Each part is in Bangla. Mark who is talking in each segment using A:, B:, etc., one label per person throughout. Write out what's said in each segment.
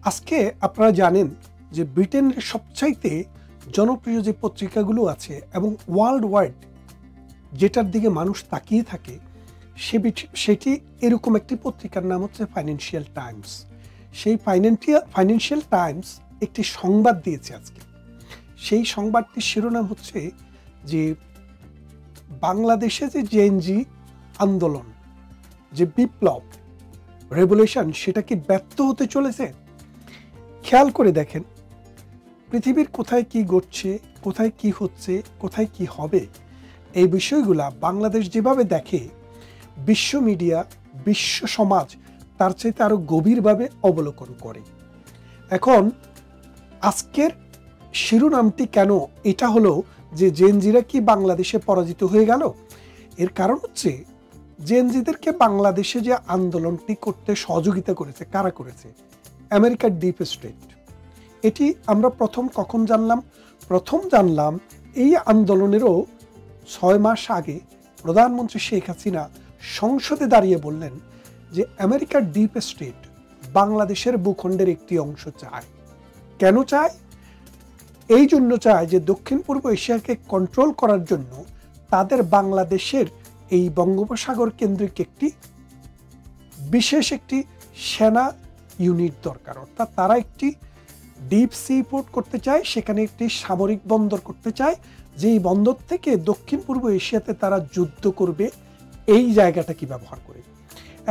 A: আজকে আপনারা জানেন যে ব্রিটেনের সবচাইতে জনপ্রিয় যে পত্রিকাগুলো আছে এবং ওয়ার্ল্ড ওয়াইড যেটার দিকে মানুষ তাকিয়ে থাকে সেটি এরকম একটি পত্রিকার নাম হচ্ছে ফাইন্যান্সিয়াল টাইমস। সেই ফাইন্যান্সিয়াল টাইমস একটি সংবাদ দিয়েছে আজকে। সেই সংবাদটির শিরোনাম হচ্ছে যে বাংলাদেশে যে জেএনজি আন্দোলন, যে বিপ্লব রেভলিউশন, সেটা কি ব্যর্থ হতে চলেছে? খেয়াল করে দেখেন পৃথিবীর কোথায় কি ঘটছে, কোথায় কি হচ্ছে, কোথায় কি হবে, এই বিষয়গুলা বাংলাদেশ যেভাবে দেখে বিশ্ব মিডিয়া, বিশ্ব সমাজ তার চাইতে আরো গভীরভাবে অবলোকন করে। এখন আজকের শিরোনামটি কেন এটা হলো যে জেএনজিরা কি বাংলাদেশে পরাজিত হয়ে গেল? এর কারণ হচ্ছে জেএনজিদেরকে বাংলাদেশে যে আন্দোলনটি করতে সহযোগিতা করেছে, কারা করেছে? আমেরিকার ডিপ স্টেট। এটি আমরা কখন জানলাম? প্রথম জানলাম এই আন্দোলনেরও 6 মাস আগে প্রধানমন্ত্রী শেখ হাসিনা সংসদে দাঁড়িয়ে বললেন যে আমেরিকার ডিপ স্টেট বাংলাদেশের ভূখণ্ডের একটি অংশ চায়। কেন চায়? এই জন্য চায় যে দক্ষিণ পূর্ব এশিয়াকে কন্ট্রোল করার জন্য তাদের বাংলাদেশের এই বঙ্গোপসাগর কেন্দ্রিক বিশেষ একটি সেনা ইউনিট দরকার। অর্থাৎ তারা একটি ডিপ সি পোর্ট করতে চায়, সেখানে একটি সামরিক বন্দর করতে চায়, যেই বন্দর থেকে দক্ষিণ পূর্ব এশিয়াতে তারা যুদ্ধ করবে এই জায়গাটা কি ব্যবহার করে।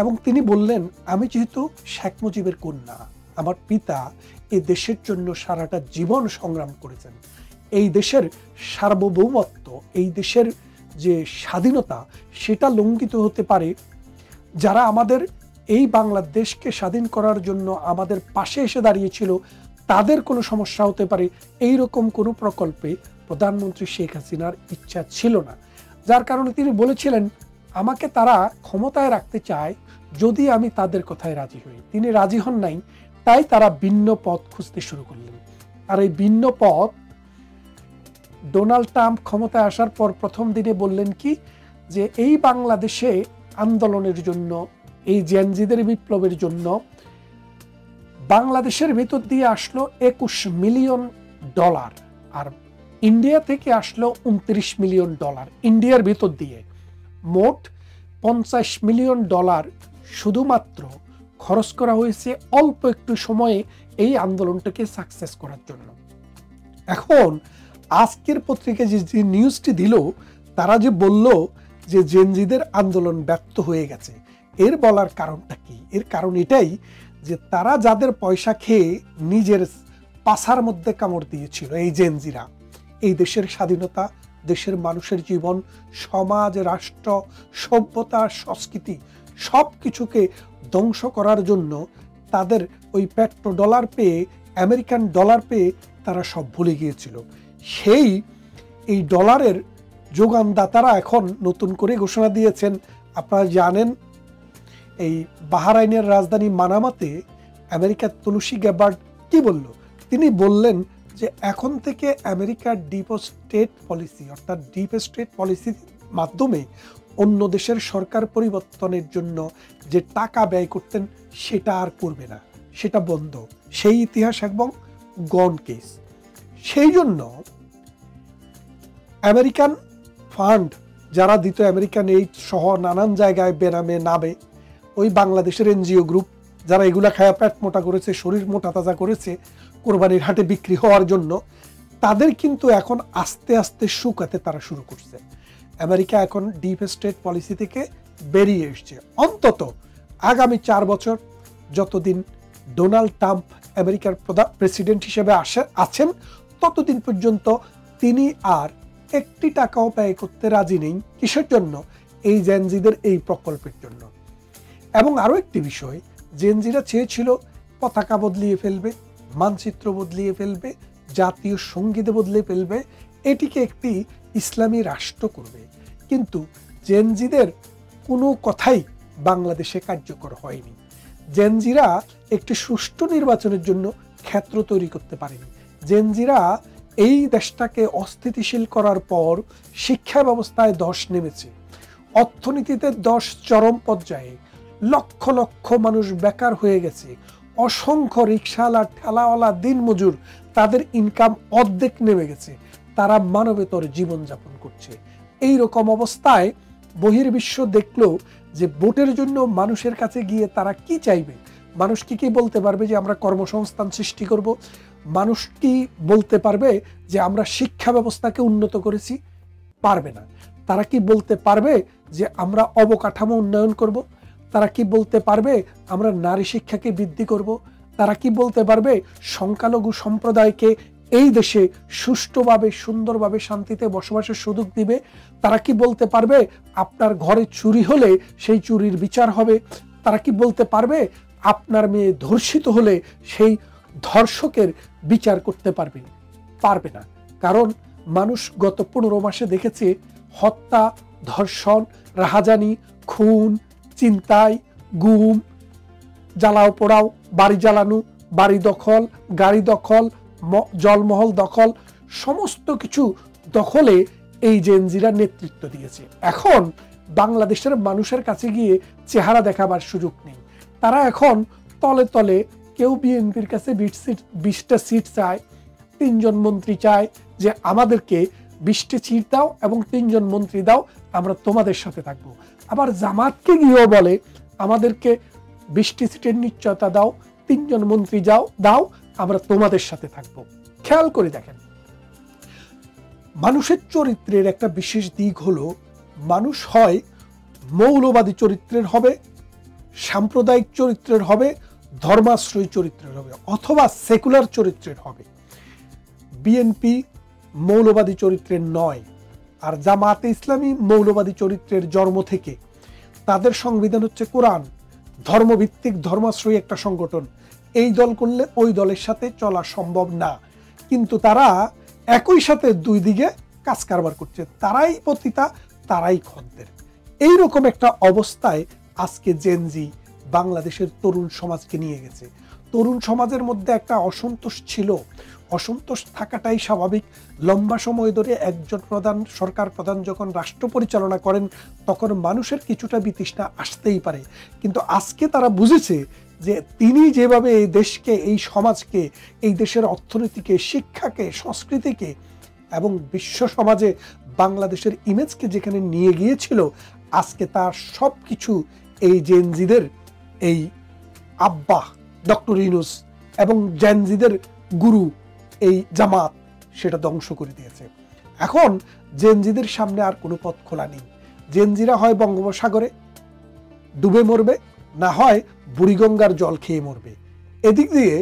A: এবং তিনি বললেন, আমি যেহেতু শেখ মুজিবের কন্যা, আমার পিতা এই দেশের জন্য সারাটা জীবন সংগ্রাম করেছেন, এই দেশের সার্বভৌমত্ব, এই দেশের যে স্বাধীনতা, সেটা লঙ্ঘিত হতে পারে। যারা আমাদের এই বাংলাদেশকে স্বাধীন করার জন্য আমাদের পাশে এসে দাঁড়িয়েছিল, তাদের কোনো সমস্যা হতে পারে, এই রকম কোনো প্রকল্পে প্রধানমন্ত্রী শেখ হাসিনার ইচ্ছা ছিল না। যার কারণে তিনি বলেছিলেন, আমাকে তারা ক্ষমতায় রাখতে চায় যদি আমি তাদের কথায় রাজি হই। তিনি রাজি হন নাই, তাই তারা ভিন্ন পথ খুঁজতে শুরু করলেন। আর এই ভিন্ন পথ ডোনাল্ড ট্রাম্প ক্ষমতায় আসার পর প্রথম দিনে বললেন কি, যে এই বাংলাদেশে আন্দোলনের জন্য, এই জেএনজিদের বিপ্লবের জন্য বাংলাদেশের ভেতর দিয়ে আসলো $21 মিলিয়ন, আর ইন্ডিয়া থেকে আসলো $29 মিলিয়ন। ইন্ডিয়ার ভেতর দিয়ে মোট $50 মিলিয়ন শুধুমাত্র খরচ করা হয়েছে অল্প একটু সময়ে এই আন্দোলনটাকে সাকসেস করার জন্য। এখন আজকের পত্রিকায় যে নিউজটি দিল, তারা যে বলল যে জেএনজিদের আন্দোলন ব্যর্থ হয়ে গেছে, এর বলার কারণটা কি? এর কারণ এটাই যে তারা যাদের পয়সা খেয়ে নিজের পাছার মধ্যে কামড় দিয়েছিল, এই জেএনজিরা এই দেশের স্বাধীনতা, দেশের মানুষের জীবন, সমাজ, রাষ্ট্র, সভ্যতা, সংস্কৃতি সব কিছুকে ধ্বংস করার জন্য তাদের ওই পেট্রো ডলার পেয়ে, আমেরিকান ডলার পেয়ে তারা সব ভুলে গিয়েছিল। এই ডলারের যোগানদাতারা এখন নতুন করে ঘোষণা দিয়েছেন। আপনারা জানেন এই বাহরাইনের রাজধানী মানামাতে আমেরিকার তুলসী গ্যাবার্ড কি বলল? তিনি বললেন যে এখন থেকে আমেরিকার ডিপ স্টেট পলিসি, অর্থাৎ ডিপ স্টেট পলিসির মাধ্যমে অন্য দেশের সরকার পরিবর্তনের জন্য যে টাকা ব্যয় করতেন সেটা আর করবে না, সেটা বন্ধ। সেই ইতিহাস এবং গন কেস। সেই জন্য আমেরিকান ফান্ড যারা দিত, আমেরিকান এইড সহ নানান জায়গায় বেনামে নামে, ওই বাংলাদেশের এনজিও গ্রুপ যারা এগুলা খায়া পেট মোটা করেছে, শরীর মোটা তাজা করেছে কোরবানির হাটে বিক্রি হওয়ার জন্য, তাদের কিন্তু এখন আস্তে আস্তে শুকাতে তারা শুরু করছে। আমেরিকা এখন ডিপ স্টেট পলিসি থেকে বেরিয়ে এসছে। অন্তত আগামী 4 বছর যতদিন ডোনাল্ড ট্রাম্প আমেরিকার প্রেসিডেন্ট হিসেবে আছেন, ততদিন পর্যন্ত তিনি আর একটি টাকাও ব্যয় করতে রাজি নেই। কিসের জন্য? এই জেএনজিদের এই প্রকল্পের জন্য। এবং আরো একটি বিষয়, জেএনজিরা চেয়েছিল পতাকা বদলিয়ে ফেলবে, মানচিত্র বদলিয়ে ফেলবে, জাতীয় সঙ্গীত বদলে ফেলবে, এটিকে একটি ইসলামী রাষ্ট্র করবে। কিন্তু জেএনজিদের কোনো কথাই বাংলাদেশে কার্যকর হয়নি। জেএনজিরা একটি সুষ্ঠু নির্বাচনের জন্য ক্ষেত্র তৈরি করতে পারেনি। জেএনজিরা এই দেশটাকে অস্থিতিশীল করার পর শিক্ষা ব্যবস্থায় ধস নেমেছে, অর্থনীতিতে ধস চরম পর্যায়ে, লক্ষ লক্ষ মানুষ বেকার হয়ে গেছে, অসংখ্য রিক্সাওয়ালা, ঠেলাওয়ালা, দিনমজুর, তাদের ইনকাম অর্ধেক নেমে গেছে, তারা মানবেতর জীবনযাপন করছে। এই রকম অবস্থায় বহির্বিশ্ব দেখলো যে ভোটের জন্য মানুষের কাছে গিয়ে তারা কি চাইবে। মানুষ কি বলতে পারবে যে আমরা কর্মসংস্থান সৃষ্টি করব? মানুষ কি বলতে পারবে যে আমরা শিক্ষা ব্যবস্থাকে উন্নত করেছি? পারবে না। তারা কি বলতে পারবে যে আমরা অবকাঠামো উন্নয়ন করব? তারা কি বলতে পারবে আমরা নারী শিক্ষাকে বৃদ্ধি করব? তারা কি বলতে পারবে সংখ্যালঘু সম্প্রদায়কে এই দেশে সুষ্ঠুভাবে, সুন্দরভাবে, শান্তিতে বসবাসের সুযোগ দিবে? তারা কি বলতে পারবে আপনার ঘরে চুরি হলে সেই চুরির বিচার হবে? তারা কি বলতে পারবে আপনার মেয়ে ধর্ষিত হলে সেই ধর্ষকের বিচার করতে পারবে? পারবে না। কারণ মানুষ গত 15 মাসে দেখেছে হত্যা, ধর্ষণ, রাহাজানি, খুন, ছিনতাই, গুম, জ্বালাও পোড়াও, বাড়ি জ্বালানো, বাড়ি দখল, গাড়ি দখল, জলমহল দখল, সমস্ত কিছু দখলে এই জেনজিরা নেতৃত্ব দিয়েছে। এখন বাংলাদেশের মানুষের কাছে গিয়ে চেহারা দেখাবার সুযোগ নেই। তারা এখন তলে তলে কেউ বিএনপির কাছে 20টা সিট চায়, 3 জন মন্ত্রী চায় যে আমাদেরকে 20টা সিট দাও এবং 3 জন মন্ত্রী দাও, আমরা তোমাদের সাথে থাকবো। আবার জামাতকে গিয়েও বলে আমাদেরকে 20টি সিটের নিশ্চয়তা দাও, 3 জন মন্ত্রী দাও, আমরা তোমাদের সাথে থাকবো। খেয়াল করে দেখেন, মানুষের চরিত্রের একটা বিশেষ দিক হলো মানুষ হয় মৌলবাদী চরিত্রের হবে, সাম্প্রদায়িক চরিত্রের হবে, ধর্মাশ্রয়ী চরিত্রের হবে, অথবা সেকুলার চরিত্রের হবে। বিএনপি মৌলবাদী চরিত্রের নয়, আর জামাতে ইসলামী মৌলবাদী চরিত্রের জন্ম থেকে। তাদের সংবিধান হচ্ছে কোরআন, ধর্মভিত্তিক, ধর্মাশ্রয়ী একটা সংগঠন। এই দল করলে ওই দলের সাথে চলা সম্ভব না, কিন্তু তারা একই সাথে দুই দিকে কাজ কারবার করছে। তারাই পতিতা, তারাই খদ্দের। এইরকম একটা অবস্থায় আজকে জেনজি বাংলাদেশের তরুণ সমাজকে নিয়ে গেছে। তরুণ সমাজের মধ্যে একটা অসন্তোষ ছিল, অসন্তোষ থাকাটাই স্বাভাবিক। লম্বা সময় ধরে একজন সরকার প্রধান যখন রাষ্ট্র পরিচালনা করেন তখন মানুষের কিছুটা বিতৃষ্ণা আসতেই পারে, কিন্তু আজকে তারা বুঝেছে যে তিনি যেভাবে এই দেশকে, এই সমাজকে, এই দেশের অর্থনীতিকে, শিক্ষাকে, সংস্কৃতিকে এবং বিশ্ব সমাজে বাংলাদেশের ইমেজকে যেখানে নিয়ে গিয়েছিল, আজকে তার সব কিছু এই জেনজিদের, এই আব্বা ডক্টর ইউনূস এবং জেনজিদের গুরু এই জামাত সেটা ধ্বংস করে দিয়েছে। এখন জেনজিদের সামনে আর কোনো পথ খোলা নেই। জেনজিরা হয় বঙ্গোপসাগরে ডুবে মরবে, না হয় বুড়িগঙ্গার জল খেয়ে মরবে। এদিক দিয়ে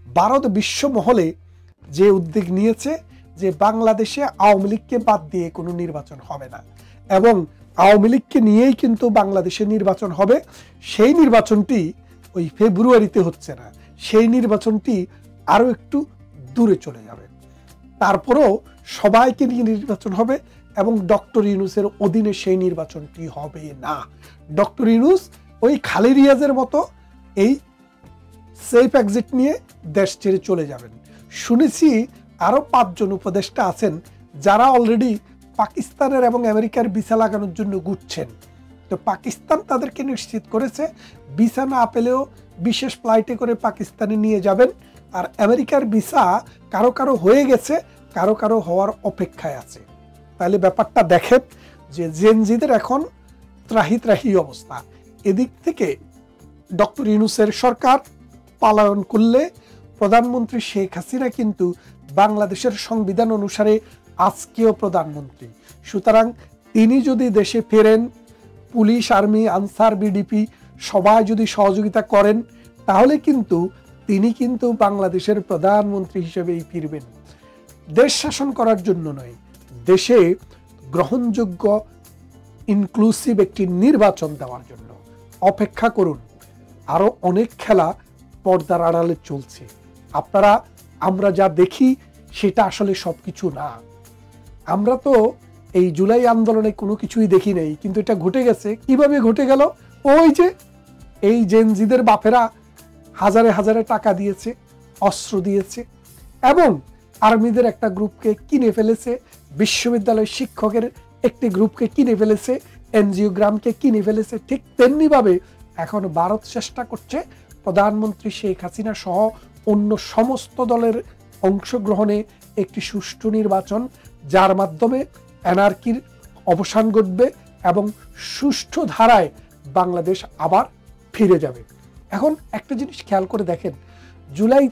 A: ভারত বিশ্ব মহলে যে উদ্যোগ নিয়েছে যে বাংলাদেশে আওয়ামী লীগকে বাদ দিয়ে কোনো নির্বাচন হবে না, এবং আওয়ামী লীগকে নিয়েই কিন্তু বাংলাদেশে নির্বাচন হবে। সেই নির্বাচনটি ওই ফেব্রুয়ারিতে হচ্ছে না, সেই নির্বাচনটি আরও একটু দূরে চলে যাবে। তারপরেও সবাইকে নিয়ে নির্বাচন হবে এবং ডক্টর ইউনূসের অধীনে সেই নির্বাচনটি হবে না। ডক্টর ইউনূস ওই খালি রিয়াজের মতো এই সেফ এক্সিট নিয়ে দেশ ছেড়ে চলে যাবেন। শুনেছি আরও 5 জন উপদেষ্টা আছেন যারা অলরেডি পাকিস্তানের এবং আমেরিকার ভিসা লাগানোর জন্য ঘুরছেন। তো পাকিস্তান তাদেরকে নিশ্চিত করেছে ভিসা না পেলেও বিশেষ ফ্লাইটে করে পাকিস্তানে নিয়ে যাবেন, আর আমেরিকার ভিসা কারো কারো হয়ে গেছে, কারো কারো হওয়ার অপেক্ষায় আছে। তাহলে ব্যাপারটা দেখেন যে জেনজিদের এখন ত্রাহি ত্রাহি অবস্থা। এদিক থেকে ডক্টর ইউনূসের সরকার পালায়ন করলে প্রধানমন্ত্রী শেখ হাসিনা কিন্তু বাংলাদেশের সংবিধান অনুসারে আজকেও প্রধানমন্ত্রী। সুতরাং তিনি যদি দেশে ফেরেন, পুলিশ, আর্মি, আনসার, বিডিপি সবাই যদি সহযোগিতা করেন, তাহলে কিন্তু তিনি কিন্তু বাংলাদেশের প্রধানমন্ত্রী হিসেবেই ফিরবেন। দেশ শাসন করার জন্য নয়, দেশে গ্রহণযোগ্য ইনক্লুসিভ একটি নির্বাচন দেওয়ার জন্য। অপেক্ষা করুন, আরও অনেক খেলা পর্দার আড়ালে চলছে। আমরা যা দেখি সেটা আসলে সব কিছু না। আমরা তো এই জুলাই আন্দোলনে কোনো কিছুই দেখি নাই, কিন্তু এটা ঘটে গেছে। কিভাবে ঘটে গেল? ওই যে এই জেনজিদের বাপেরা হাজারে হাজারে টাকা দিয়েছে, অস্ত্র দিয়েছে এবং আর্মিদের একটা গ্রুপকে কিনে ফেলেছে, বিশ্ববিদ্যালয়ের শিক্ষকের একটি গ্রুপকে কিনে ফেলেছে, এনজিওগ্রামকে কিনে ফেলেছে। ঠিক তেমনিভাবে এখন ভারত চেষ্টা করছে প্রধানমন্ত্রী শেখ হাসিনা সহ অন্য সমস্ত দলের অংশগ্রহণে একটি সুষ্ঠু নির্বাচন, যার মাধ্যমে অ্যানার্কির অবসান ঘটবে এবং সুষ্ঠু ধারায় বাংলাদেশ আবার ফিরে যাবে। এখন একটা জিনিস খেয়াল করে দেখেন, জুলাই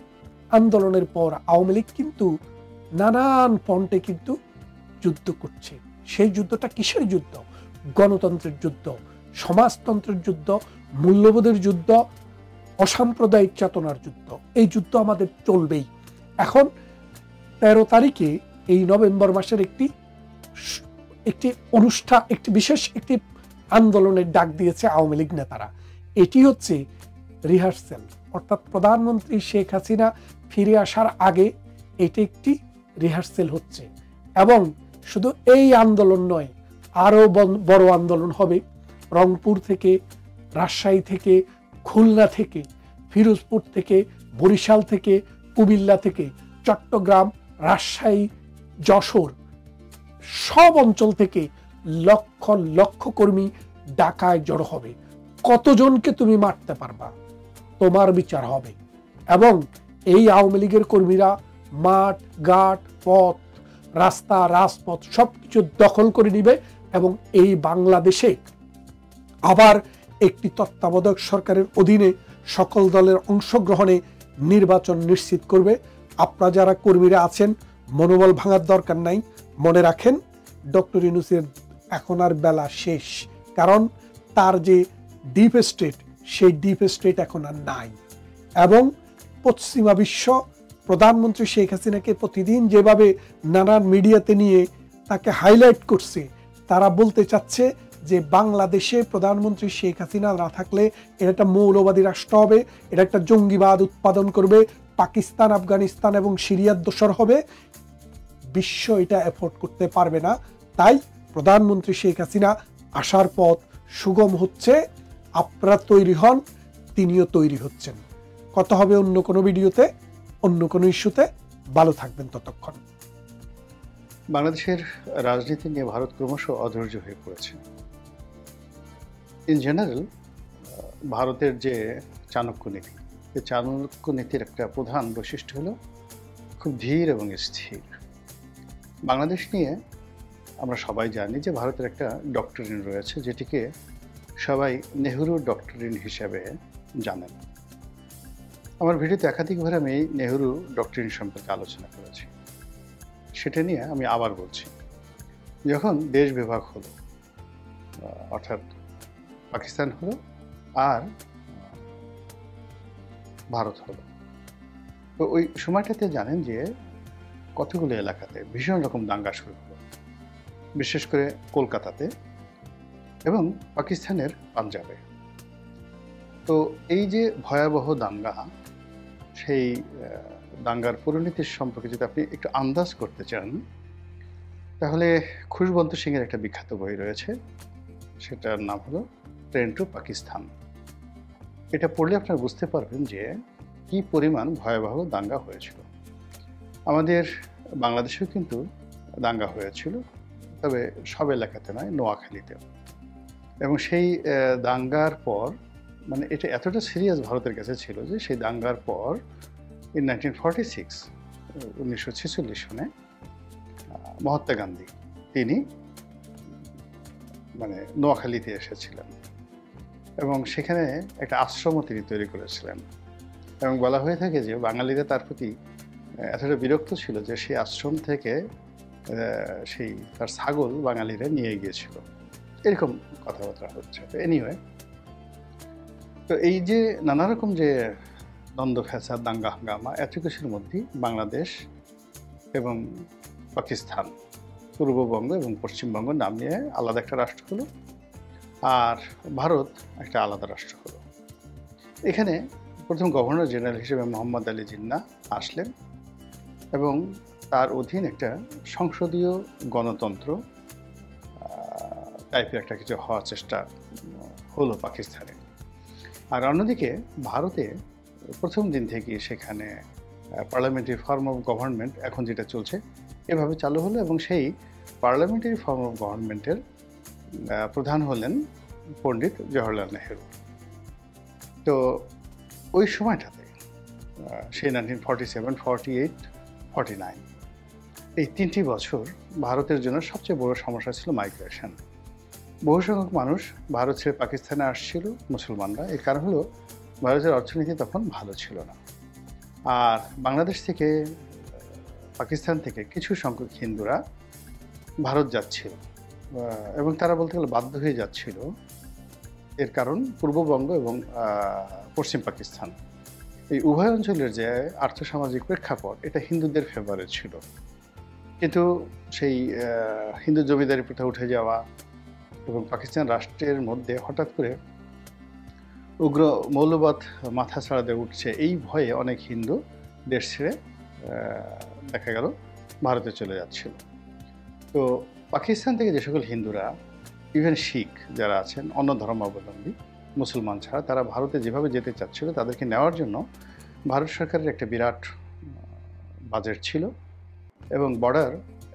A: আন্দোলনের পর আওয়ামী লীগ কিন্তু নানান ফ্রন্টে কিন্তু যুদ্ধ করছে। সেই যুদ্ধটা কিসের যুদ্ধ? গণতন্ত্রের যুদ্ধ, সমাজতন্ত্রের যুদ্ধ, মূল্যবোধের যুদ্ধ, অসাম্প্রদায়িক চেতনার যুদ্ধ। এই যুদ্ধ আমাদের চলবেই। এখন 13 তারিখে এই নভেম্বর মাসের একটি অনুষ্ঠান, একটি বিশেষ একটি আন্দোলনের ডাক দিয়েছে আওয়ামী লীগ নেতারা। এটি হচ্ছে রিহার্সেল, অর্থাৎ প্রধানমন্ত্রী শেখ হাসিনা ফিরে আসার আগে এটি একটি রিহার্সেল হচ্ছে। এবং শুধু এই আন্দোলন নয়, আরও বড় আন্দোলন হবে রংপুর থেকে, রাজশাহী থেকে, খুলনা থেকে, ফিরোজপুর থেকে, বরিশাল থেকে, কুমিল্লা থেকে, চট্টগ্রাম, রাজশাহী, যশোর, সব অঞ্চল থেকে লক্ষ লক্ষ কর্মী ঢাকায় জড়ো হবে। কতজনকে তুমি মারতে পারবা, তোমার বিচার হবে। এবং এই আওয়ামী লীগের কর্মীরা মাঠ ঘাট, পথ, রাস্তা, রাজপথ সবকিছু দখল করে নিবে এবং এই বাংলাদেশে আবার একটি তত্ত্বাবধায়ক সরকারের অধীনে সকল দলের অংশগ্রহণে নির্বাচন নিশ্চিত করবে। আপনারা যারা কর্মীরা আছেন, মনোবল ভাঙার দরকার নাই। মনে রাখেন, ডক্টর ইউনূসের এখন আর বেলা শেষ, কারণ তার যে ডিপ স্টেট, সেই ডিপ স্টেট এখন আর নাই। এবং পশ্চিমা বিশ্ব প্রধানমন্ত্রী শেখ হাসিনাকে প্রতিদিন যেভাবে নানান মিডিয়াতে নিয়ে তাকে হাইলাইট করছে, তারা বলতে চাচ্ছে যে বাংলাদেশে প্রধানমন্ত্রী শেখ হাসিনা না থাকলে এটা একটা মৌলবাদী রাষ্ট্র হবে, এটা একটা জঙ্গিবাদ উৎপাদন করবে, পাকিস্তান, আফগানিস্তান এবং সিরিয়ার দোসর হবে। বিশ্ব এটা এফোর্ড করতে পারবে না। তাই প্রধানমন্ত্রী শেখ হাসিনা আসার পথ সুগম হচ্ছে। আপনারা তৈরি হন, তিনিও তৈরি হচ্ছেন। কথা হবে অন্য কোনো ভিডিওতে, অন্য কোনো ইস্যুতে। ভালো থাকবেন ততক্ষণ।
B: বাংলাদেশের রাজনীতি নিয়ে ভারত ক্রমশ অধৈর্য হয়ে পড়েছে। ইন জেনারেল ভারতের যে চাণক্য নীতি, এই চাণক্য নীতির একটা প্রধান বৈশিষ্ট্য হলো খুব ধীর এবং স্থির। বাংলাদেশ নিয়ে আমরা সবাই জানি যে ভারতের একটা ডক্টরিন রয়েছে, যেটিকে সবাই নেহরুর ডক্টরিন হিসেবে জানেন। আমার ভিডিওতে একাধিকবার আমি নেহরু ডক্টরিন সম্পর্কে আলোচনা করেছি। সেটা নিয়ে আমি আবার বলছি, যখন দেশ বিভাগ হলো, অর্থাৎ পাকিস্তান হলো আর ভারত হলো, তো ওই সময়টাতে জানেন যে কতগুলো এলাকাতে ভীষণ রকম দাঙ্গা শুরু হলো, বিশেষ করে কলকাতাতে এবং পাকিস্তানের পাঞ্জাবে। তো এই যে ভয়াবহ দাঙ্গা, সেই দাঙ্গার পরিণতির সম্পর্কে যদি আপনি একটু আন্দাজ করতে চান, তাহলে খুশবন্ত সিংয়ের একটা বিখ্যাত বই রয়েছে, সেটার নাম হলো ট্রেন টু পাকিস্তান। এটা পড়লে আপনারা বুঝতে পারবেন যে কি পরিমাণ ভয়াবহ দাঙ্গা হয়েছিল। আমাদের বাংলাদেশেও কিন্তু দাঙ্গা হয়েছিল, তবে সব এলাকাতে নয়, নোয়াখালীতেও। এবং সেই দাঙ্গার পর, মানে এটা এতটা সিরিয়াস ভারতের কাছে ছিল যে সেই দাঙ্গার পর ইন 1946 সনে মহাত্মা গান্ধী তিনি মানে নোয়াখালীতে এসেছিলেন এবং সেখানে একটা আশ্রমও তিনি তৈরি করেছিলেন। এবং বলা হয়ে থাকে যে বাঙালিরা তার প্রতি এতটা বিরক্ত ছিল যে সেই আশ্রম থেকে সেই তার ছাগল বাঙালিরা নিয়ে গিয়েছিল, এরকম কথাবার্তা হচ্ছে। তো এনিওয়ে, তো এই যে নানা রকম যে দ্বন্দ্ব ফ্যাসাদ, দাঙ্গা হাঙ্গামা, এত কিছুর মধ্যেই বাংলাদেশ এবং পাকিস্তান, পূর্ববঙ্গ এবং পশ্চিমবঙ্গ নাম নিয়ে আলাদা একটা রাষ্ট্র হলো, আর ভারত একটা আলাদা রাষ্ট্র হলো। এখানে প্রথম গভর্নর জেনারেল হিসেবে মোহাম্মদ আলী জিন্নাহ আসলেন এবং তার অধীন একটা সংসদীয় গণতন্ত্র টাইপের একটা কিছু হওয়ার চেষ্টা হলো পাকিস্তানে। আর অন্যদিকে ভারতে প্রথম দিন থেকে সেখানে পার্লামেন্টারি ফর্ম অফ গভর্নমেন্ট, এখন যেটা চলছে, এভাবে চালু হলো এবং সেই পার্লামেন্টারি ফর্ম অফ গভর্নমেন্টের প্রধান হলেন পণ্ডিত জওহরলাল নেহরু। তো ওই সময়টাতে সেই 1947, 48, 49 এই 3টি বছর ভারতের জন্য সবচেয়ে বড় সমস্যা ছিল মাইগ্রেশন। বহু সংখ্যক মানুষ ভারত ছেড়ে পাকিস্তানে আসছিল, মুসলমানরা। এর কারণ হলো ভারতের অর্থনীতি তখন ভালো ছিল না। আর বাংলাদেশ থেকে, পাকিস্তান থেকে কিছু সংখ্যক হিন্দুরা ভারত যাচ্ছিল, এবং তারা বলতে গেলে বাধ্য হয়ে যাচ্ছিল। এর কারণ পূর্ববঙ্গ এবং পশ্চিম পাকিস্তান, এই উভয় অঞ্চলের যে আর্থসামাজিক প্রেক্ষাপট, এটা হিন্দুদের ফেভারে ছিল। কিন্তু সেই হিন্দু জমিদারি প্রথা উঠে যাওয়া এবং পাকিস্তান রাষ্ট্রের মধ্যে হঠাৎ করে উগ্র মৌলবাদ মাথা ছাড়াতে উঠছে, এই ভয়ে অনেক হিন্দু দেশ ছেড়ে দেখা গেল ভারতে চলে যাচ্ছিল। তো পাকিস্তান থেকে যে সকল হিন্দুরা, ইভেন শিখ যারা আছেন, অন্য ধর্মাবলম্বী মুসলমান ছাড়া, তারা ভারতে যেভাবে যেতে চাচ্ছিল, তাদেরকে নেওয়ার জন্য ভারত সরকারের একটা বিরাট বাজেট ছিল এবং বর্ডার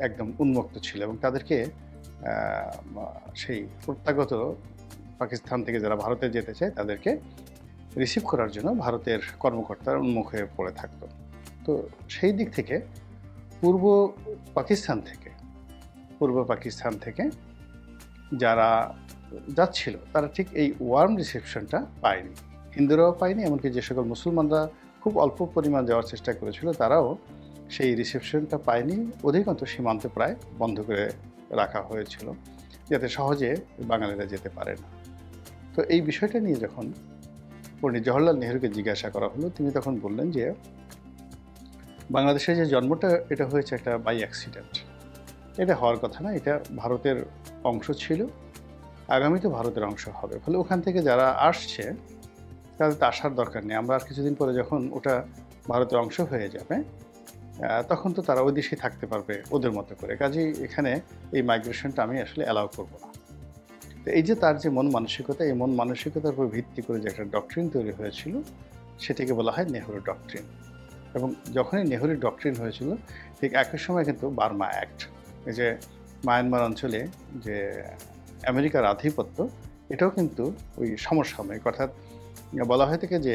B: একদম উন্মুক্ত ছিল, এবং তাদেরকে সেই প্রত্যাগত পাকিস্তান থেকে যারা ভারতে যেতে চায় তাদেরকে রিসিভ করার জন্য ভারতের কর্মকর্তারা উন্মুখ হয়ে পড়ে থাকতো। তো সেই দিক থেকে পূর্ব পাকিস্তান থেকে যারা যাচ্ছিল, তারা ঠিক এই ওয়ার্ম রিসেপশনটা পায়নি, হিন্দুরাও পায়নি, এমনকি যে সকল মুসলমানরা খুব অল্প পরিমাণ যাওয়ার চেষ্টা করেছিল, তারাও সেই রিসেপশনটা পায়নি। অধিকাংশ সীমান্তে প্রায় বন্ধ করে রাখা হয়েছিল, যাতে সহজে বাঙালিরা যেতে পারে না। তো এই বিষয়টা নিয়ে যখন পণ্ডিত জওহরলাল নেহরুকে জিজ্ঞাসা করা হলো, তিনি তখন বললেন যে বাংলাদেশের যে জন্মটা, এটা হয়েছে একটা বাই অ্যাক্সিডেন্ট, এটা হওয়ার কথা না, এটা ভারতের অংশ ছিল, আগামীতে ভারতের অংশ হবে। ফলে ওখান থেকে যারা আসছে তাদের তো আসার দরকার নেই, আমরা আর কিছুদিন পরে যখন ওটা ভারতের অংশ হয়ে যাবে, তখন তো তারা ওই দেশেই থাকতে পারবে ওদের মতো করে, কাজেই এখানে এই মাইগ্রেশনটা আমি আসলে অ্যালাউ করব না। তো এই যে তার যে মন মানসিকতা, এই মন মানসিকতার উপর ভিত্তি করে যে একটা ডক্ট্রিন তৈরি হয়েছিল, সেটিকে বলা হয় নেহরু ডক্ট্রিন। এবং যখনই নেহরু ডক্ট্রিন হয়েছিল, ঠিক একই সময় কিন্তু বার্মা অ্যাক্ট, এই যে মায়ানমার অঞ্চলে যে আমেরিকার আধিপত্য, এটাও কিন্তু ওই সমসাময়িক, অর্থাৎ বলা হয়ে থাকে যে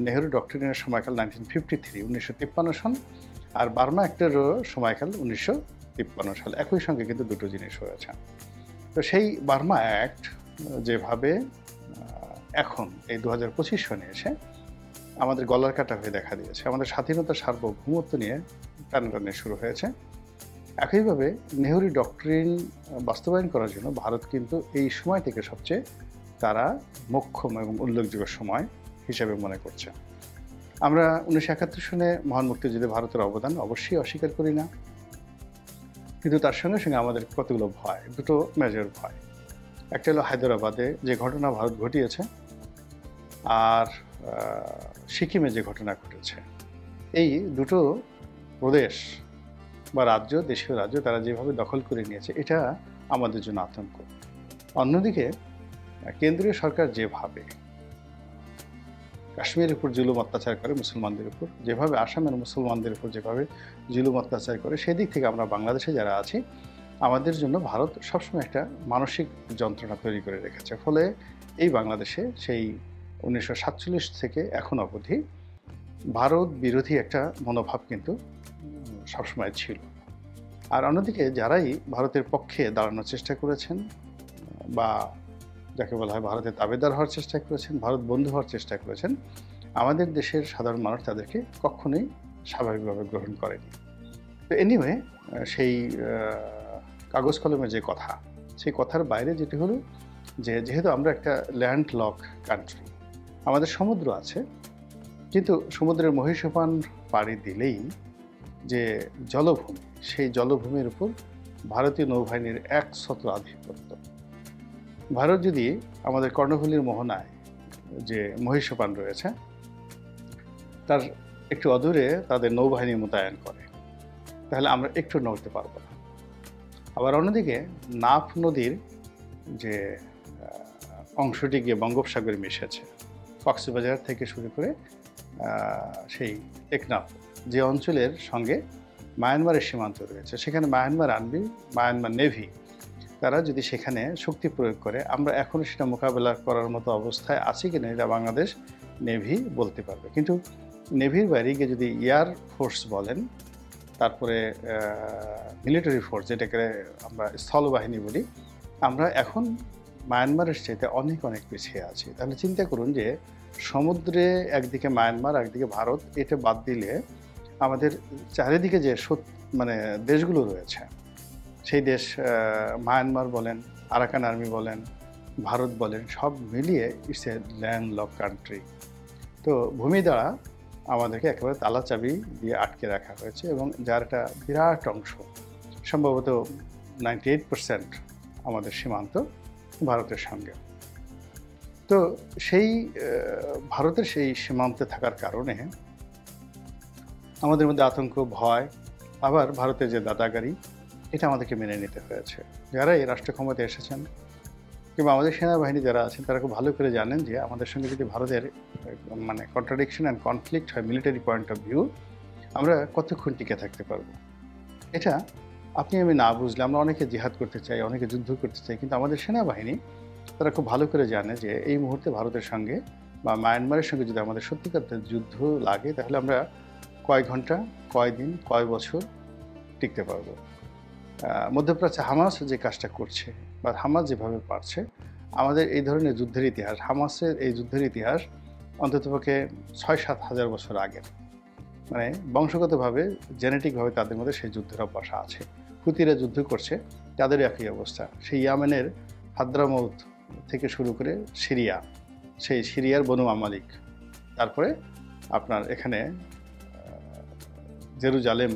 B: নেহরু ডক্ট্রিনের সময়কাল 1953 সন, আর বার্মা অ্যাক্টেরও সময়কাল 1953 সাল, একই সঙ্গে কিন্তু দুটো জিনিস হয়েছে। তো সেই বার্মা অ্যাক্ট যেভাবে এখন এই 2025 সনে এসে আমাদের গলার কাটা হয়ে দেখা দিয়েছে, আমাদের স্বাধীনতা সার্বভৌমত্ব নিয়ে টানাটানি শুরু হয়েছে, একইভাবে নেহরু ডক্ট্রিন বাস্তবায়ন করার জন্য ভারত কিন্তু এই সময়টিকে সবচেয়ে তারা মোক্ষম এবং উল্লেখযোগ্য সময় হিসেবে মনে করছে। আমরা 1971 সনে মহান মুক্তিযুদ্ধে ভারতের অবদান অবশ্যই অস্বীকার করি না, কিন্তু তার সঙ্গে সঙ্গে আমাদের কতগুলো ভয়, দুটো মেজর ভয়। একটা হলো হায়দ্রাবাদে যে ঘটনা ভারত ঘটিয়েছে, আর সিকিমে যে ঘটনা ঘটেছে। এই দুটো প্রদেশ বা রাজ্য, দেশীয় রাজ্য, তারা যেভাবে দখল করে নিয়েছে, এটা আমাদের জন্য আতঙ্ক। অন্যদিকে কেন্দ্রীয় সরকার যেভাবে কাশ্মীরের উপর জুলুম অত্যাচার করে মুসলমানদের উপর, যেভাবে আসামের মুসলমানদের উপর যেভাবে জুলুম অত্যাচার করে, সেদিক থেকে আমরা বাংলাদেশে যারা আছি, আমাদের জন্য ভারত সবসময় একটা মানসিক যন্ত্রণা তৈরি করে রেখেছে। ফলে এই বাংলাদেশে সেই 1947 থেকে এখন অবধি ভারত বিরোধী একটা মনোভাব কিন্তু সবসময় ছিল। আর অন্যদিকে যারাই ভারতের পক্ষে দাঁড়ানোর চেষ্টা করেছেন, বা যাকে বলা হয় ভারতের তাবেদার হওয়ার চেষ্টা করেছেন, ভারত বন্ধু হওয়ার চেষ্টা করেছেন, আমাদের দেশের সাধারণ মানুষ তাদেরকে কখনোই স্বাভাবিকভাবে গ্রহণ করেনি। তো এনিওয়ে, সেই কাগজ কলমের যে কথা, সেই কথার বাইরে যেটি হলো যে যেহেতু আমরা একটা ল্যান্ড লক কান্ট্রি, আমাদের সমুদ্র আছে, কিন্তু সমুদ্রের মহীসোপান পাড়ি দিলেই যে জলভূমি, সেই জলভূমির উপর ভারতীয় নৌবাহিনীর একছত্র আধিপত্য। ভারত যদি আমাদের কর্ণফুলীর মোহনায় যে মহীসোপান রয়েছে, তার একটু অদূরে তাদের নৌবাহিনী মোতায়েন করে, তাহলে আমরা একটু নড়তে পারবো না। আবার অন্যদিকে নাফ নদীর যে অংশটি গিয়ে বঙ্গোপসাগরে মিশেছে, কক্সবাজার থেকে শুরু করে সেই টেকনাফ যে অঞ্চলের সঙ্গে মায়ানমারের সীমান্ত রয়েছে, সেখানে মায়ানমার আর্মি, মায়ানমার নেভি, তারা যদি সেখানে শক্তি প্রয়োগ করে, আমরা এখনও সেটা মোকাবেলা করার মতো অবস্থায় আছি কিনা, এটা বাংলাদেশ নেভি বলতে পারবে। কিন্তু নেভির বাইরে গিয়ে যদি এয়ার ফোর্স বলেন, তারপরে মিলিটারি ফোর্স, যেটাকে আমরা স্থলবাহিনী বলি, আমরা এখন মায়ানমারের চাইতে অনেক অনেক পিছিয়ে আছি। তাহলে চিন্তা করুন যে সমুদ্রে একদিকে মায়ানমার, একদিকে ভারত, এটা বাদ দিলে আমাদের চারিদিকে যে মানে দেশগুলো রয়েছে, সেই দেশ মায়ানমার বলেন, আরাকান আর্মি বলেন, ভারত বলেন, সব মিলিয়ে ইটস এ ল্যান্ডলক কান্ট্রি। তো ভূমি দ্বারা আমাদেরকে একেবারে তালা চাবি দিয়ে আটকে রাখা হয়েছে, এবং যার একটা বিরাট অংশ, সম্ভবত 98% আমাদের সীমান্ত ভারতের সঙ্গে। তো সেই ভারতের সেই সীমান্তে থাকার কারণে আমাদের মধ্যে আতঙ্ক, ভয়, আবার ভারতের যে দাদাগারি, এটা আমাদেরকে মেনে নিতে হয়েছে। যারা এই রাষ্ট্র ক্ষমতায় এসেছেন কিংবা আমাদের সেনাবাহিনী যারা আছেন, তারা খুব ভালো করে জানেন যে আমাদের সঙ্গে যদি ভারতের মানে কন্ট্রাডিকশন অ্যান্ড কনফ্লিক্ট হয় মিলিটারি পয়েন্ট অফ ভিউ, আমরা কতক্ষণ টিকে থাকতে পারবো। এটা আপনি আমি না বুঝলে, আমরা অনেকে জিহাদ করতে চাই, অনেকে যুদ্ধ করতে চাই, কিন্তু আমাদের সেনাবাহিনী তারা খুব ভালো করে জানে যে এই মুহূর্তে ভারতের সঙ্গে বা মায়ানমারের সঙ্গে যদি আমাদের সত্যিকার যুদ্ধ লাগে, তাহলে আমরা কয় ঘন্টা, কয় দিন, কয় বছর টিকতে পারবো। মধ্যপ্রাচ্যে হামাস যে কাজটা করছে বা হামাস যেভাবে পারছে, আমাদের এই ধরনের যুদ্ধের ইতিহাস, হামাসের এই যুদ্ধের ইতিহাস অন্ততপক্ষে 6-7 হাজার বছর আগের। মানে বংশগতভাবে, জেনেটিকভাবে তাদের মধ্যে সেই যুদ্ধের অভ্যাস আছে। হুতিরা যুদ্ধ করছে, তাদের একই অবস্থা। সেই ইয়ামেনের হাদ্রামৌত থেকে শুরু করে সিরিয়া, সেই সিরিয়ার বনু আমালিক, তারপরে আপনার এখানে জেরুজালেম,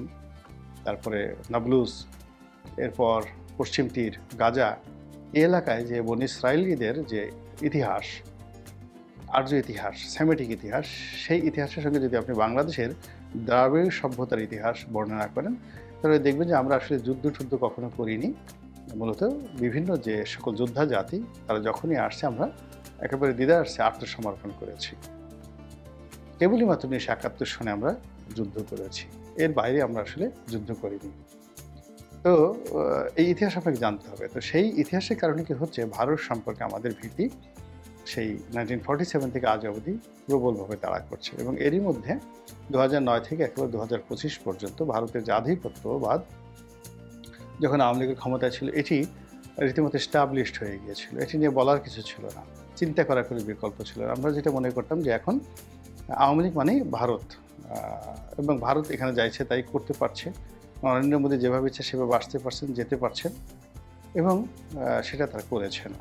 B: তারপরে নাবলুস, এরপর পশ্চিম তীর, গাজা, এই এলাকায় যে বনি ইসরায়েলীদের যে ইতিহাস, আর্য ইতিহাস, সেমেটিক ইতিহাস, সেই ইতিহাসের সঙ্গে যদি আপনি বাংলাদেশের দ্রাবিড় সভ্যতার ইতিহাস বর্ণনা করেন, তাহলে দেখবেন যে আমরা আসলে যুদ্ধ কখনো করিনি। মূলত বিভিন্ন যে সকল যোদ্ধা জাতি, তারা যখনই আসছে, আমরা একেবারে দ্বিধার্থে আত্মসমর্পণ করেছি। কেবলই মাত্র 1971 সনে আমরা যুদ্ধ করেছি, এর বাইরে আমরা আসলে যুদ্ধ করিনি। তো এই ইতিহাস আপনাকে জানতে হবে। তো সেই ইতিহাসের কারণে কি হচ্ছে, ভারত সম্পর্কে আমাদের ভীতি সেই 1947 থেকে আজ অবধি প্রবলভাবে তাড়া করছে, এবং এরই মধ্যে 2009 থেকে একেবারে 2025 পর্যন্ত ভারতের যে আধিপত্যবাদ, যখন আওয়ামী লীগের ক্ষমতায় ছিল, এটি রীতিমতো এস্টাবলিশড হয়ে গিয়েছিল। এটি নিয়ে বলার কিছু ছিল না, চিন্তা করার কোনো বিকল্প ছিল না। আমরা যেটা মনে করতাম যে এখন আওয়ামী লীগ মানেই ভারত, এবং ভারত এখানে যাইছে তাই করতে পারছে, নরেন্দ্র মোদী যেভাবে ইচ্ছে সেভাবে আসতে পারছেন, যেতে পারছেন, এবং সেটা তারা করেছেন।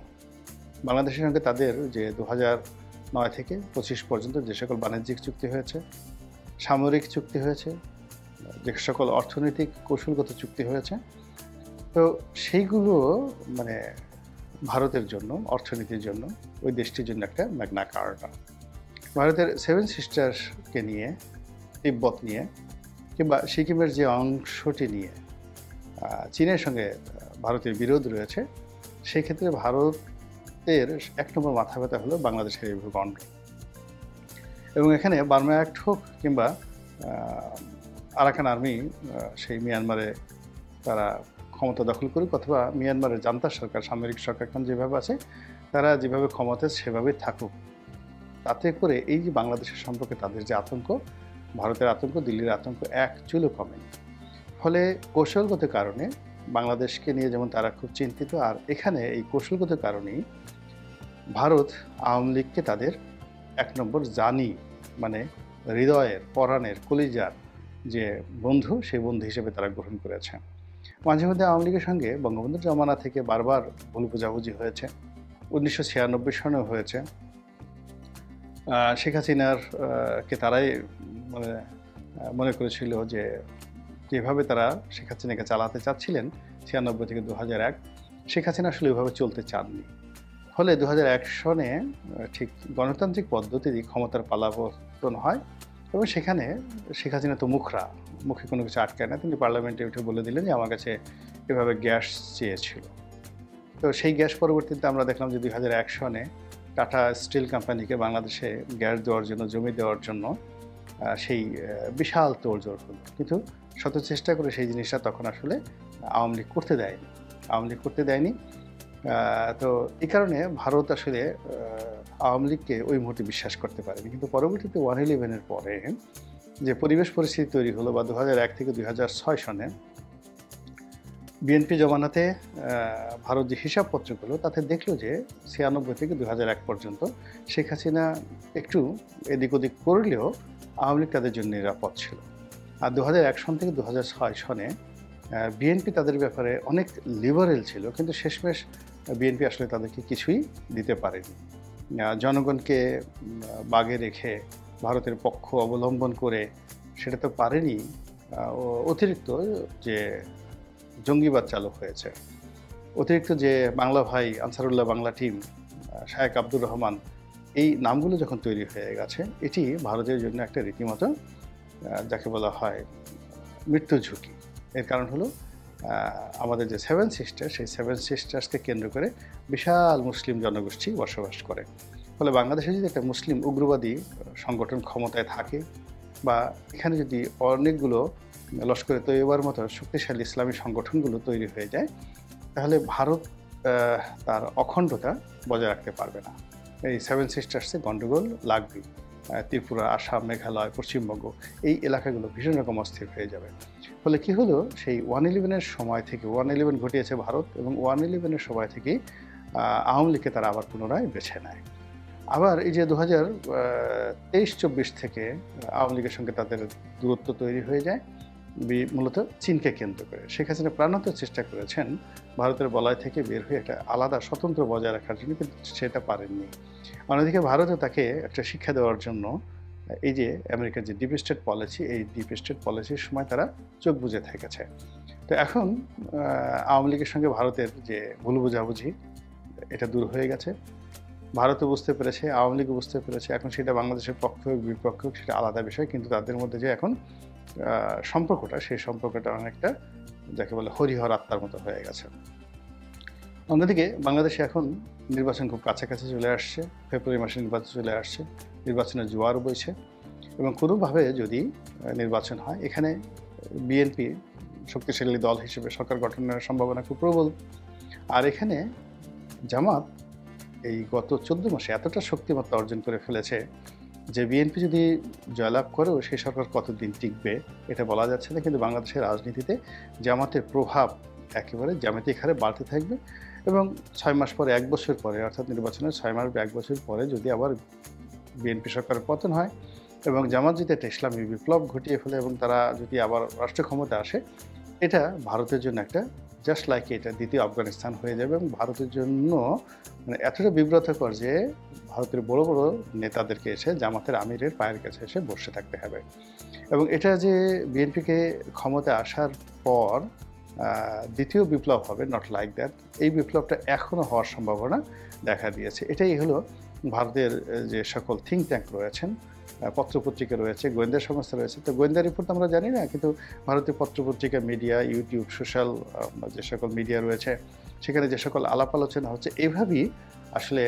B: বাংলাদেশের সঙ্গে তাদের যে 2009 থেকে 25 পর্যন্ত যে সকল বাণিজ্যিক চুক্তি হয়েছে, সামরিক চুক্তি হয়েছে, যে সকল অর্থনৈতিক কৌশলগত চুক্তি হয়েছে, তো সেইগুলো মানে ভারতের জন্য, অর্থনীতির জন্য, ওই দেশটির জন্য একটা ম্যাগনা কার্টা। ভারতের 7 সিস্টার্সকে নিয়ে, তিব্বত নিয়ে, কিংবা সিকিমের যে অংশটি নিয়ে চীনের সঙ্গে ভারতের বিরোধ রয়েছে, সেই ক্ষেত্রে ভারতের 1 নম্বর মাথা ব্যথা হলো বাংলাদেশের এই ভূখণ্ড। এবং এখানে বার্মা অ্যাক্ট হোক কিংবা আরাকান আর্মি সেই মিয়ানমারে তারা ক্ষমতা দখল করুক, অথবা মিয়ানমারের জান্তা সরকার, সামরিক সরকার এখন যেভাবে আছে, তারা যেভাবে ক্ষমতায় সেভাবেই থাকুক, তাতে করে এই যে বাংলাদেশের সম্পর্কে তাদের যে আতঙ্ক, ভারতের আতঙ্ক, দিল্লির আতঙ্ক এক চুলও কমেনি। ফলে কৌশলগত কারণে বাংলাদেশকে নিয়ে যেমন তারা খুব চিন্তিত, আর এখানে এই কৌশলগত কারণেই ভারত আওয়ামী লীগকে তাদের 1 নম্বর জানি, মানে হৃদয়ের, পরাণের, কলিজার যে বন্ধু, সেই বন্ধু হিসেবে তারা গ্রহণ করেছে। মাঝে মধ্যে আওয়ামী লীগের সঙ্গে বঙ্গবন্ধুর জমানা থেকে বারবার ভুল বোঝাবুঝি হয়েছে, 1996 সনেও হয়েছে। শেখ হাসিনার কে তারাই মনে করেছিল যে যেভাবে তারা শেখ হাসিনাকে চালাতে চাচ্ছিলেন 96 থেকে 2001, শেখ হাসিনা আসলে ওইভাবে চলতে চাননি। ফলে 2001 সনে ঠিক গণতান্ত্রিক পদ্ধতিরই ক্ষমতার পালাবর্তন হয়, এবং সেখানে শেখ হাসিনা তো মুখে কোনো কিছু আটকায় না, তিনি পার্লামেন্টে উঠে বলে দিলেন যে আমার কাছে এভাবে গ্যাস চেয়েছিল। তো সেই গ্যাস পরবর্তীতে আমরা দেখলাম যে 2001 সনে টাটা স্টিল কোম্পানিকে বাংলাদেশে গ্যাস দেওয়ার জন্য, জমি দেওয়ার জন্য সেই বিশাল তোড়জোড় হলো, কিন্তু শত চেষ্টা করে সেই জিনিসটা তখন আসলে আওয়ামী লীগ করতে দেয়নি। তো এই কারণে ভারত আসলে আওয়ামী লীগকে ওই মুহূর্তে বিশ্বাস করতে পারেনি। কিন্তু পরবর্তীতে 1/11-এর পরে যে পরিবেশ পরিস্থিতি তৈরি হলো বা 2001 থেকে 2006 সনে বিএনপি জমানাতে ভারত যে হিসাবপত্রগুলো তাতে দেখলো যে 96 থেকে 2001 পর্যন্ত শেখ হাসিনা একটু এদিক ওদিক করলেও আওয়ামী লীগ তাদের জন্য নিরাপদ ছিল। আর 2001 সন থেকে 2006 সনে বিএনপি তাদের ব্যাপারে অনেক লিবারেল ছিল, কিন্তু শেষমেশ বিএনপি আসলে তাদেরকে কিছুই দিতে পারেনি। জনগণকে বাগে রেখে ভারতের পক্ষ অবলম্বন করে সেটা তো পারেনি। অতিরিক্ত যে জঙ্গিবাদ চালু হয়েছে, অতিরিক্ত যে বাংলা ভাই, আনসারুল্লাহ বাংলা টিম, শায়েক আব্দুর রহমান, এই নামগুলো যখন তৈরি হয়ে গেছে, এটি ভারতের জন্য একটা রীতিমতো যাকে বলা হয় মৃত্যু ঝুঁকি। এর কারণ হলো আমাদের যে 7 সিস্টার, সেই 7 সিস্টার্সকে কেন্দ্র করে বিশাল মুসলিম জনগোষ্ঠী বসবাস করে। ফলে বাংলাদেশে যদি একটা মুসলিম উগ্রবাদী সংগঠন ক্ষমতায় থাকে বা এখানে যদি অনেকগুলো লস্করে তৈয়বার মতো শক্তিশালী ইসলামী সংগঠনগুলো তৈরি হয়ে যায়, তাহলে ভারত তার অখণ্ডতা বজায় রাখতে পারবে না। এই 7 সিস্টার্সে গণ্ডগোল লাগবেই। ত্রিপুরা, আসাম, মেঘালয়, পশ্চিমবঙ্গ, এই এলাকাগুলো ভীষণ রকম অস্থির হয়ে যাবে। ফলে কি হলো, সেই 1/11-এর সময় থেকে, 1/11 ঘটিয়েছে ভারত, এবং 1/11-এর সময় থেকেই আওয়ামী লীগকে তারা আবার পুনরায় বেছে নেয়। আবার এই যে 2023-24 থেকে আওয়ামী লীগের সঙ্গে তাদের দূরত্ব তৈরি হয়ে যায় মূলত চীনকে কেন্দ্র করে। শেখ হাসিনা প্রাণান্ত চেষ্টা করেছেন ভারতের বলয় থেকে বের হয়ে একটা আলাদা স্বতন্ত্র বজায় রাখার জন্য, কিন্তু সেটা পারেননি। অন্যদিকে ভারতও তাকে একটা শিক্ষা দেওয়ার জন্য এই যে আমেরিকার যে ডিপ স্টেট পলিসি, এই ডিপ স্টেট পলিসির সময় তারা চোখ বুজে থেকেছে। তো এখন আওয়ামী লীগের সঙ্গে ভারতের যে ভুল বোঝাবুঝি, এটা দূর হয়ে গেছে। ভারতও বুঝতে পেরেছে, আওয়ামী লীগও বুঝতে পেরেছে। এখন সেটা বাংলাদেশের পক্ষ বিপক্ষ সেটা আলাদা বিষয়, কিন্তু তাদের মধ্যে যে এখন সম্পর্কটা, সেই সম্পর্কটা অনেকটা যাকে বলে হরিহর আত্মার মতো হয়ে গেছে। অন্যদিকে বাংলাদেশে এখন নির্বাচন খুব কাছাকাছি চলে আসছে, ফেব্রুয়ারি মাসে নির্বাচন চলে আসছে, নির্বাচনের জোয়ার বইছে, এবং কোনোভাবে যদি নির্বাচন হয়, এখানে বিএনপি শক্তিশালী দল হিসেবে সরকার গঠনের সম্ভাবনা খুব প্রবল। আর এখানে জামাত এই গত 14 মাসে এতটা শক্তিমত্তা অর্জন করে ফেলেছে যে বিএনপি যদি জয়লাভ করেও সেই সরকার কতদিন টিকবে এটা বলা যাচ্ছে না। কিন্তু বাংলাদেশের রাজনীতিতে জামাতের প্রভাব একেবারে জ্যামিতিক হারে বাড়তে থাকবে, এবং 6 মাস পরে, 1 বছর পরে, অর্থাৎ নির্বাচনের 6 মাস বা 1 বছর পরে যদি আবার বিএনপি সরকারের পতন হয় এবং জামাত যদি একটা ইসলামী বিপ্লব ঘটিয়ে ফেলে এবং তারা যদি আবার রাষ্ট্র ক্ষমতা আসে, এটা ভারতের জন্য একটা জাস্ট লাইক এটা দ্বিতীয় আফগানিস্তান হয়ে যাবে, এবং ভারতের জন্য মানে এতটা বিব্রতকর যে ভারতের বড় বড় নেতাদেরকে এসে জামাতের আমিরের পায়ের কাছে এসে বসে থাকতে হবে। এবং এটা যে বিএনপিকে ক্ষমতায় আসার পর দ্বিতীয় বিপ্লব হবে, নট লাইক দ্যাট, এই বিপ্লবটা এখনও হওয়ার সম্ভাবনা দেখা দিয়েছে। এটাই হলো ভারতের যে সকল থিঙ্ক ট্যাঙ্ক রয়েছেন, পত্রপত্রিকা রয়েছে, গোয়েন্দা সংস্থা রয়েছে। তো গোয়েন্দা রিপোর্ট আমরা জানি না, কিন্তু ভারতীয় পত্রপত্রিকা, মিডিয়া, ইউটিউব, সোশ্যাল যে সকল মিডিয়া রয়েছে, সেখানে যে সকল আলাপ আলোচনা হচ্ছে, এইভাবেই আসলে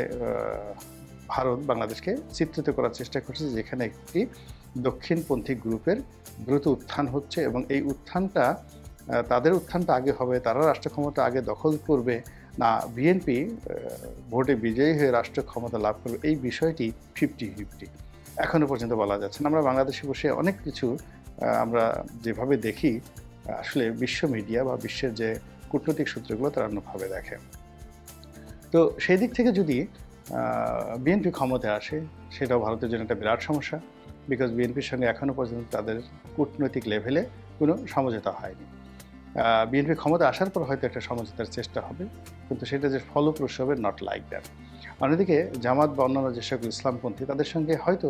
B: ভারত বাংলাদেশকে চিত্রিত করার চেষ্টা করছে, যেখানে একটি দক্ষিণপন্থী গ্রুপের দ্রুত উত্থান হচ্ছে, এবং এই উত্থানটা তাদের উত্থানটা আগে হবে, তারা রাষ্ট্র ক্ষমতা আগে দখল করবে না বিএনপি ভোটে বিজয়ী হয়ে রাষ্ট্র ক্ষমতা লাভ করবে, এই বিষয়টি 50-50 এখনও পর্যন্ত বলা যাচ্ছে না। আমরা বাংলাদেশে বসে অনেক কিছু আমরা যেভাবে দেখি, আসলে বিশ্ব মিডিয়া বা বিশ্বের যে কূটনৈতিক সূত্রগুলো তারা অন্যভাবে দেখে। তো সেই দিক থেকে যদি বিএনপি ক্ষমতায় আসে, সেটাও ভারতের জন্য একটা বিরাট সমস্যা, বিকজ বিএনপির সঙ্গে এখনও পর্যন্ত তাদের কূটনৈতিক লেভেলে কোনো সমঝোতা হয়নি। বিএনপি ক্ষমতা আসার পর হয়তো একটা সমঝোতার চেষ্টা হবে, কিন্তু সেটা যে ফলপ্রসূ হবে, নট লাইক দ্যাট। অন্যদিকে জামাত বা অন্যান্য যে সকল ইসলামপন্থী, তাদের সঙ্গে হয়তো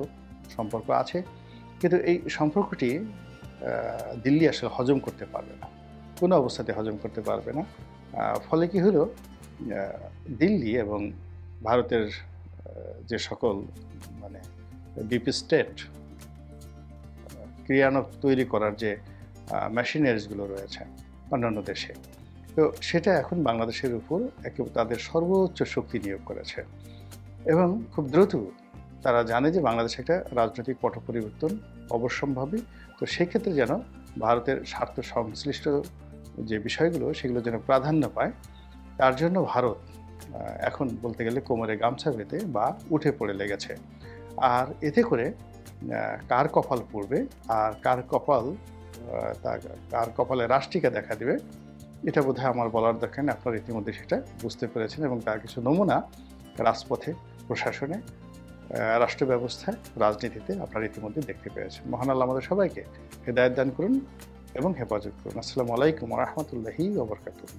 B: সম্পর্ক আছে, কিন্তু এই সম্পর্কটি দিল্লি আসলে হজম করতে পারবে না, কোনো অবস্থাতে হজম করতে পারবে না। ফলে কি হলো, দিল্লি এবং ভারতের যে সকল মানে ডিপ স্টেট ক্রিয়ানক তৈরি করার যে মেশিনারিজগুলো রয়েছে অন্যান্য দেশে, তো সেটা এখন বাংলাদেশের উপর একেবারে তাদের সর্বোচ্চ শক্তি নিয়োগ করেছে, এবং খুব দ্রুত তারা জানে যে বাংলাদেশে একটা রাজনৈতিক পট পরিবর্তন অবশ্যম্ভাবী। তো সেক্ষেত্রে যেন ভারতের স্বার্থ সংশ্লিষ্ট যে বিষয়গুলো, সেগুলো যেন প্রাধান্য পায়, তার জন্য ভারত এখন বলতে গেলে কোমরে গামছা বেঁধে বা উঠে পড়ে লেগেছে। আর এতে করে কার কপাল পুড়বে আর কার কপালে রাশটিকা দেখা দিবে, এটা বোধহয় আমার বলার দরকার নেই। আপনারা ইতিমধ্যে সেটা বুঝতে পেরেছেন এবং তার কিছু নমুনা রাজপথে, প্রশাসনে, রাষ্ট্র ব্যবস্থায়, রাজনীতিতে আপনারা ইতিমধ্যে দেখতে পেয়েছেন। মহান আল্লাহ আমাদের সবাইকে হেদায়েত দান করুন এবং হেফাজত করুন। আসসালামু আলাইকুম ওয়া রাহমাতুল্লাহি ওয়া বারাকাতুহু।